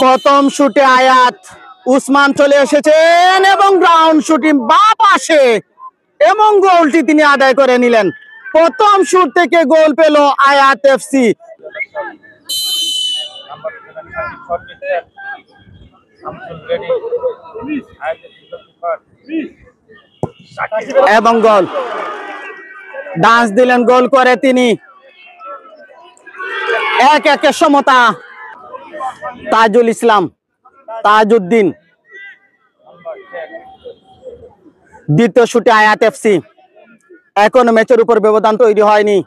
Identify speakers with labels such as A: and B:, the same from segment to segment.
A: প্রথম শুটে আয়াত উসমান চলে এসেছেন এবং গ্রাউন্ড শুটিং বা পাশে এবং গোলটি তিনি আদায় করে নিলেন। প্রথম শুট থেকে গোল পেল আয়াত এফসি এবং গোল ডান্স দিলেন, গোল করে তিনি 1-1 সমতা। তাজুল ইসলাম, তাজউদ্দিন, দ্বিতীয় শুটে আয়াত এফসি। এখনো ম্যাচের উপর ব্যবধান তৈরি হয়নি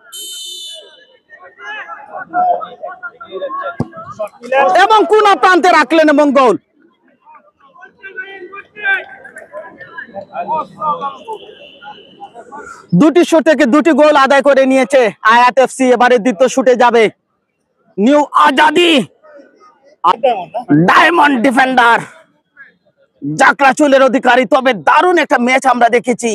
A: এবং কোন প্রান্তে রাখলেন এবং গোল। দুটি শুট থেকে দুটি গোল আদায় করে নিয়েছে আয়াত এফসি। এবারে দ্বিতীয় শুটে যাবে নিউ আজাদি, ডায়মন্ড ডিফেন্ডার, জাকরা চুলের অধিকারী। তবে দারুণ একটা ম্যাচ আমরা দেখেছি।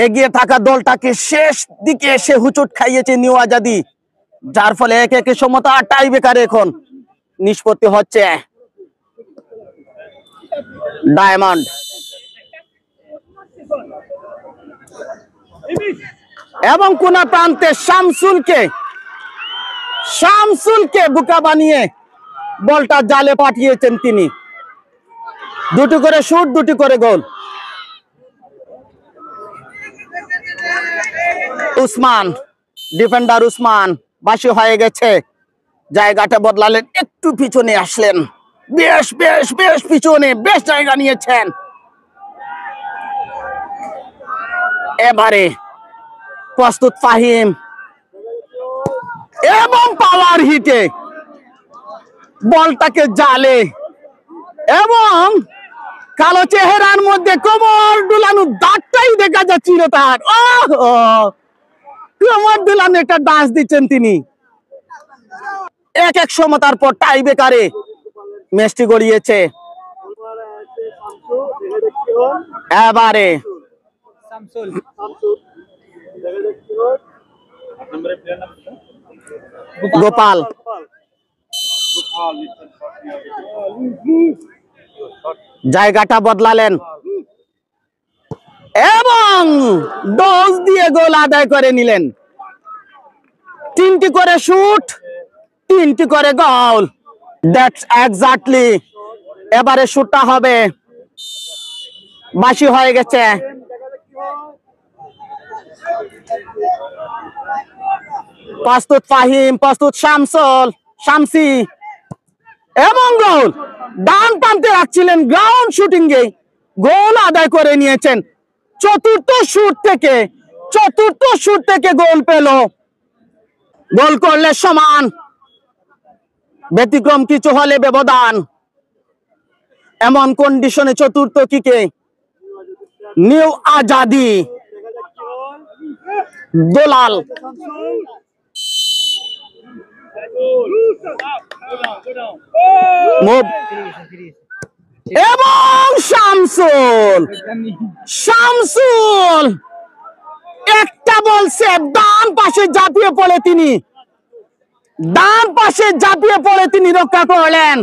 A: এগিয়ে থাকা দলটাকে শেষ দিকে এসে হুচুট খাইয়েছে নিউ আজাদি, যার ফলে 1-1 সমতা। টাই বেকারে এখন নিষ্পত্তি হচ্ছে। ডায়মন্ড এবং কোন প্রান্তে শামসুলকে বোকা বানিয়ে বলটা জালে পাঠিয়েছেন তিনি। দুটি করে শুট, দুটি করে গোল। উসমান, ডিফেন্ডার উসমান বাসি হয়ে গেছে, জায়গাটা বদলালেন, একটু পিছনে আসলেন, বেশ বেশ বেশ পিছনে, বেশ জায়গা নিয়েছেন। এবারে প্রস্তুত ফাহিম এবং পাওয়ার হিটে বলটাকে জালে এবং কালো চেহারার মধ্যে কোমর দুলানো দাঁতটাই দেখা যাচ্ছিল তার। কোমর দুলানো একটা ডান্স দিচ্ছেন তিনি। 1-1 সমতার পর টাই বেকারে ম্যাচটি গড়িয়েছে। এবারে গোপাল জায়গাটা বদলালেন এবং ডোজ দিয়ে গোল আদায় করে নিলেন। 3টি করে শুট, 3টি করে গোল। That's exactly. এবারে শুটটা হবে, বাসি হয়ে গেছে। প্রস্তুত ফাহিম, প্রস্তুত শামসি এবং গোল। ডান প্রান্তে রাখছিলেন, গ্রাউন্ড শুটিং এ গোল আদায় করে নিয়েছেন। চতুর্থ শুট থেকে গোল পেল। গোল করলে সমান, ব্যতিক্রম কিছু হলে ব্যবধান। এমন কন্ডিশনে চতুর্থ কিকে নিউ আজাদি দোলাল এবং শামসুল একটা বল সেভ। ডান পাশে ঝাঁপিয়ে পড়ে তিনি রক্ষা করলেন।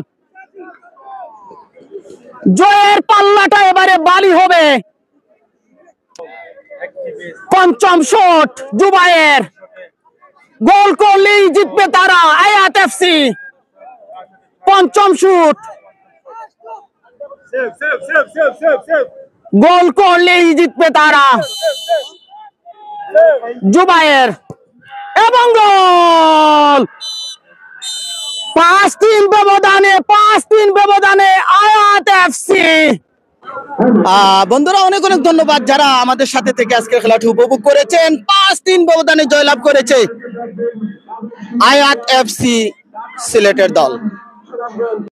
A: জয়ের পাল্লাটা এবারে বালি হবে। পঞ্চম শট জুবায়ের, গোল করলেই জিতবে তারা আয়াত এফসি। পঞ্চম শুট, গোল করলেই জিতবে তারা। জুবায়ের এবং গোল। 5-3 ব্যবধানে আয়াত এফসি। বন্ধুরা, অনেক অনেক ধন্যবাদ যারা আমাদের সাথে থেকে আজকের খেলাটি উপভোগ করেছেন। 5-3 ব্যবধানে জয়লাভ করেছে আয়াত এফসি সিলেটের দল।